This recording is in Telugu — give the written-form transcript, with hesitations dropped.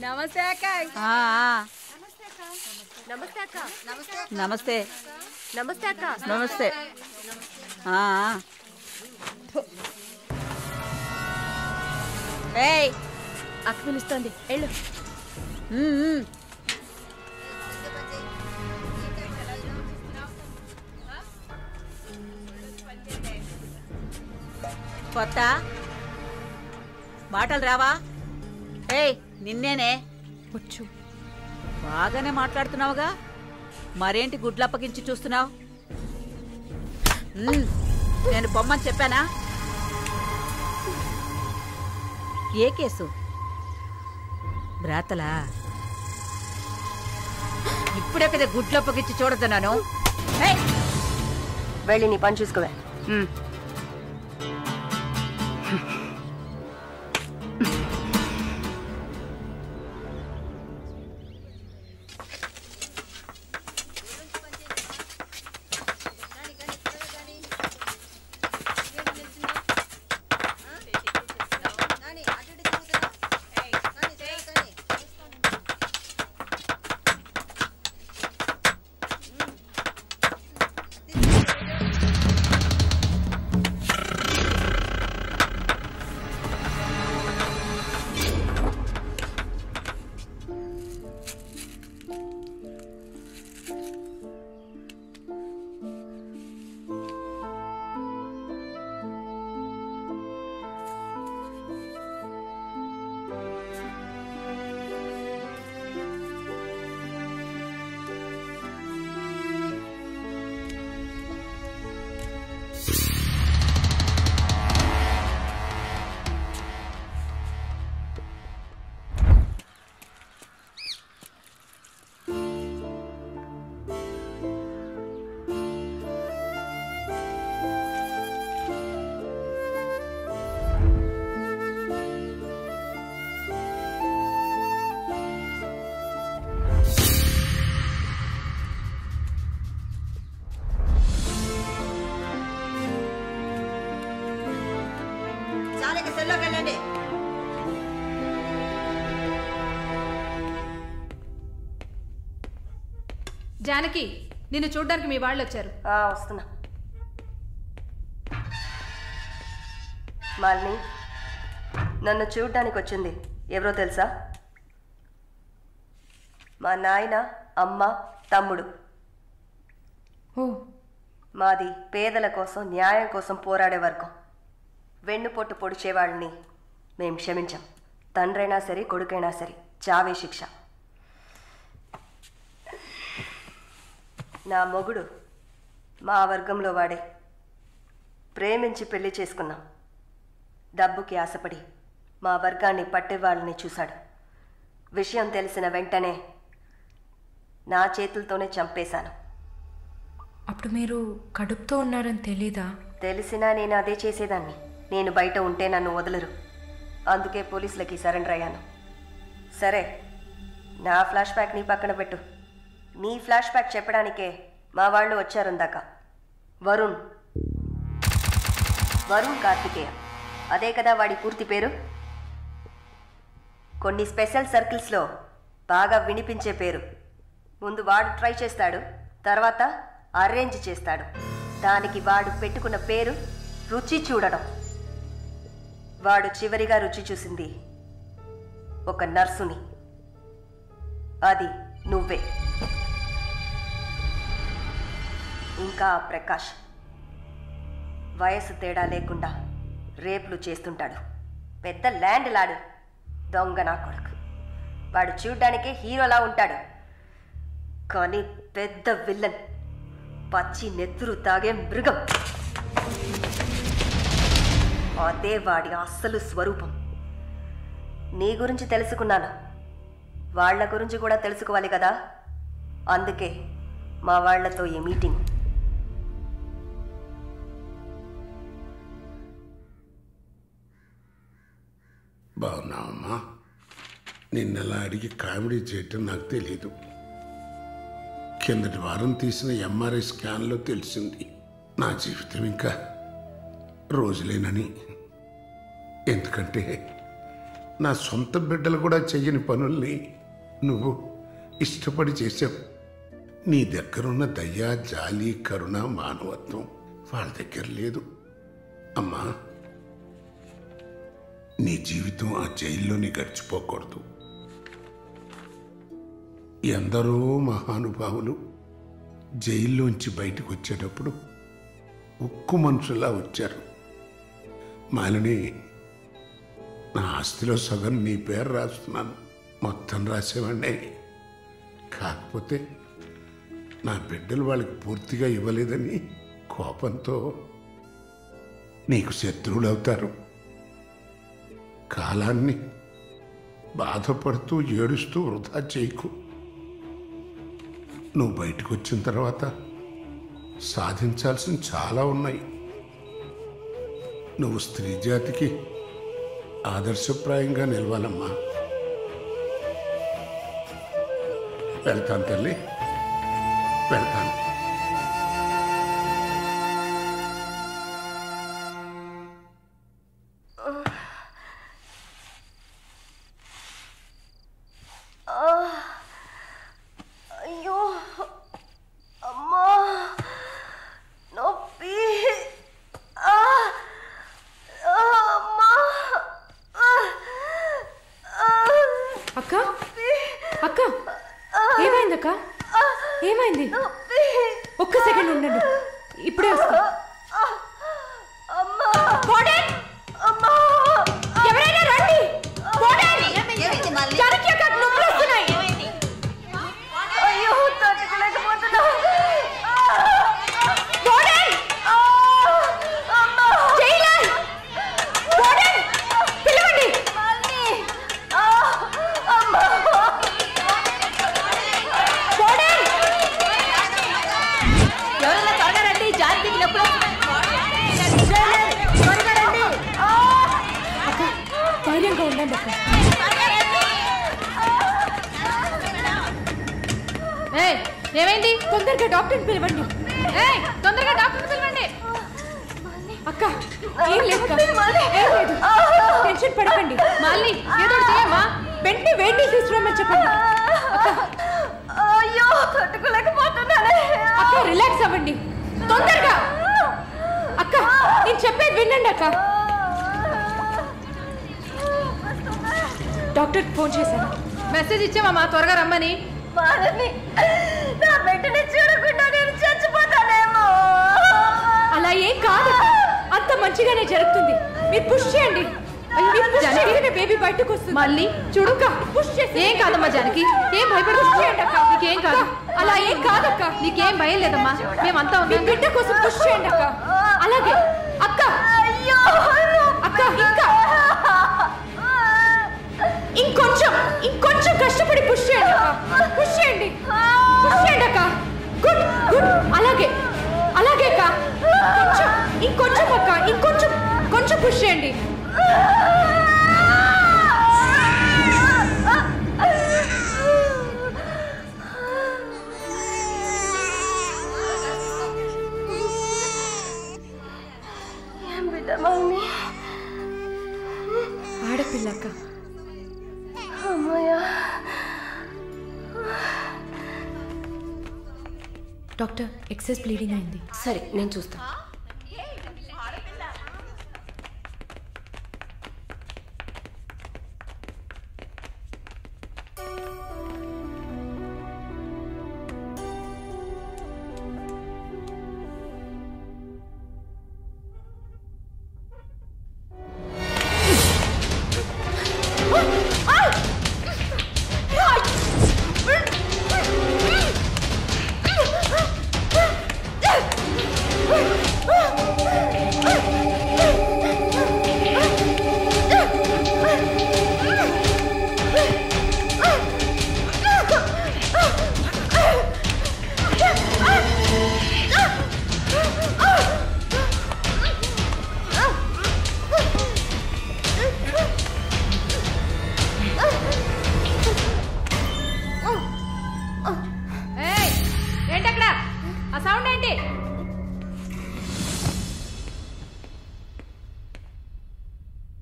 నమస్తే అక్క. నమస్తే అక్క. నమస్తే నమస్తే అక్క. నమస్తే. ఏయ్ అక్క పిలుస్తోంది, వెళ్ళు. కొత్త మాటలు రావా? ఏయ్ నిన్నేనే. వచ్చు. బాగానే మాట్లాడుతున్నావుగా, మరేంటి గుడ్లప్పగించి చూస్తున్నావు? నేను బొమ్మని చెప్పానా? ఏ కేసు? బ్రాతలా? ఇప్పుడే కదా గుడ్లప్పగించి చూడతున్నాను. వెళ్ళి నీ పని చూసుకోవే. జానకి, నిన్ను చూడ్డానికి మీ వాళ్ళు వచ్చారు. వస్తున్నా. మాలిని, నన్ను చూడ్డానికి వచ్చింది ఎవరో తెలుసా? మా నాయన, అమ్మ, తమ్ముడు. మాది పేదల కోసం, న్యాయం కోసం పోరాడే వర్గం. వెన్నుపొట్టు పొడిచేవాళ్ళని మేం క్షమించాం. తండ్రైనా సరే, కొడుకైనా సరే, చావే శిక్ష. నా మొగుడు మా వర్గంలో వాడే. ప్రేమించి పెళ్లి చేసుకున్నాం. డబ్బుకి ఆశపడి మా వర్గాన్ని పట్టేవాళ్ళని చూశాడు. విషయం తెలిసిన వెంటనే నా చేతులతోనే చంపేశాను. అప్పుడు మీరు కడుపుతో ఉన్నారని తెలీదా? తెలిసినా నేను అదే చేసేదాన్ని. నేను బయట ఉంటే నన్ను వదలరు. అందుకే పోలీసులకి సరెండర్ అయ్యాను. సరే, నా ఫ్లాష్ బ్యాక్ నీ పక్కన పెట్టు. నీ ఫ్లాష్ బ్యాక్ చెప్పడానికే మా వాళ్ళు వచ్చారుందాక. వరుణ్ కార్తికేయ, అదే కదా వాడి పూర్తి పేరు. కొన్ని స్పెషల్ సర్కిల్స్లో బాగా వినిపించే పేరు. ముందు వాడు ట్రై చేస్తాడు, తర్వాత అరేంజ్ చేస్తాడు. దానికి వాడు పెట్టుకున్న పేరు రుచి చూడడం. వాడు చివరిగా రుచి చూసింది ఒక నర్సుని. అది నువ్వే. ఇంకా ప్రకాష్ వయసు తేడా లేకుండా రేపులు చేస్తుంటాడు. పెద్ద ల్యాండ్ లాడు. దొంగ నా కొడుకు. వాడు చూడ్డానికే హీరోలా ఉంటాడు, కానీ పెద్ద విల్లన్. పచ్చి నెత్తురు తాగే మృగం. అదే వాడి అస్సలు స్వరూపం. నీ గురించి తెలుసుకున్నాను, వాళ్ళ గురించి కూడా తెలుసుకోవాలి కదా. అందుకే మా వాళ్లతో ఈ మీటింగ్. బాగున్నావమ్మా? నిన్నలా అడిగి కామెడీ చేయటం నాకు తెలీదు. కిందటి వారం తీసిన ఎంఆర్ఐ స్కాన్లో తెలిసింది నా జీవితం ఇంకా రోజులేనని. ఎందుకంటే నా సొంత బిడ్డలు కూడా చెయ్యని పనుల్ని నువ్వు ఇష్టపడి చేసావు. నీ దగ్గరున్న దయ, జాలి, కరుణ, మానవత్వం వాళ్ళ దగ్గర లేదు. అమ్మా, నీ జీవితం ఆ జైల్లోని గడిచిపోకూడదు. ఎందరో మహానుభావులు జైల్లోంచి బయటకు వచ్చేటప్పుడు ఉక్కు మనుషులా వచ్చారు. మాలిని, నా ఆస్తిలో సగం నీ పేరు రాస్తున్నాను. మొత్తం రాసేవాడినే. కాకపోతే నా బిడ్డలు వాళ్ళకి పూర్తిగా ఇవ్వలేదని కోపంతో నీకు శత్రువులు అవుతారు. కాలాన్ని బాధపడుతూ ఏడుస్తూ వృధా చేయకు. నువ్వు బయటకు వచ్చిన తర్వాత సాధించాల్సిన చాలా ఉన్నాయి. నువ్వు స్త్రీ జాతికి ఆదర్శప్రాయంగా నిలవాలమ్మా. వెళ్తాను తల్లి, వెళ్తాను. అయ్యో అమ్మా, నొప్పి. అమ్మా, అక్క అక్క ఏమైంది అక్క? ఏమైంది? ఒక్క సెకండ్ ఉండండి, ఇప్పుడే వస్తా. ఎవరైనా రండి. జానకి అక్క, నొప్పులు వస్తున్నాయి. అయ్యో, తట్టుకోలేకపోతున్నా. పిలవండి. ఎవరైనా త్వరగా రండి, జానకి నొప్పులు. అక్క, ధైర్యంగా ఉండండి అక్క. ఏమైంది? తొందరగా డాక్టర్ని పిలవండి. తొందరగా డాక్టర్ పిలవండి. అక్క, ఏం లేదు అక్క. ఏం లేదు, టెన్షన్ పడకండి. మళ్ళీ ఏదో ఒకటి చేయమ్మా. వెంటనే వేడి నీళ్ళు తీసుకురమ్మని చెప్పండి. అక్క, అయ్యో, తట్టుకోలేకపోతున్నానే. అక్క రిలాక్స్ అవ్వండి తొందరగా. అక్క, నేను చెప్పేది వినండి అక్క. డాక్టర్కి ఫోన్ చేశాను. మెసేజ్ ఇచ్చామమ్మా, త్వరగా రమ్మని. మాలని, నా బిడ్డని చూడకుండా నేను చచ్చిపోతానేమో. అలా ఏం కాదు, అంత మంచిగానే జరుగుతుంది. మీరు పుష్ చేయండి. బేబీ బయటకు వస్తుంది. మళ్ళీ చూడుక పుష్ చేసి. ఏం కాదమ్మా జానకి, ఏం భయపడ. పుష్ చేయండి అక్క, నీకేం కాదు. అలా ఏం కాదక్క, నీకేం భయం లేదమ్మా. మేమంతా మీ బిడ్డ కోసం పుష్ చేయండి అక్క. అలాగే అక్క. అయ్యో అక్క, ఇంకా ఇంకొంచెం కష్టపడి పుష్ చేయండి అక్క. పుష్ చేయండి, పుష్ చేయండి అక్క. Good good. అలాగే అలాగే అక్క. ఇంకొంచెం అక్క, కొంచెం పుష్ చేయండి. ఏం బిడ్డ మమ్మీ? ఆడపిల్ల అక్క. అమ్మయ్యా. డాక్టర్, ఎక్సెస్ బ్లీడింగ్ అయింది. సరే, నేను చూస్తాను.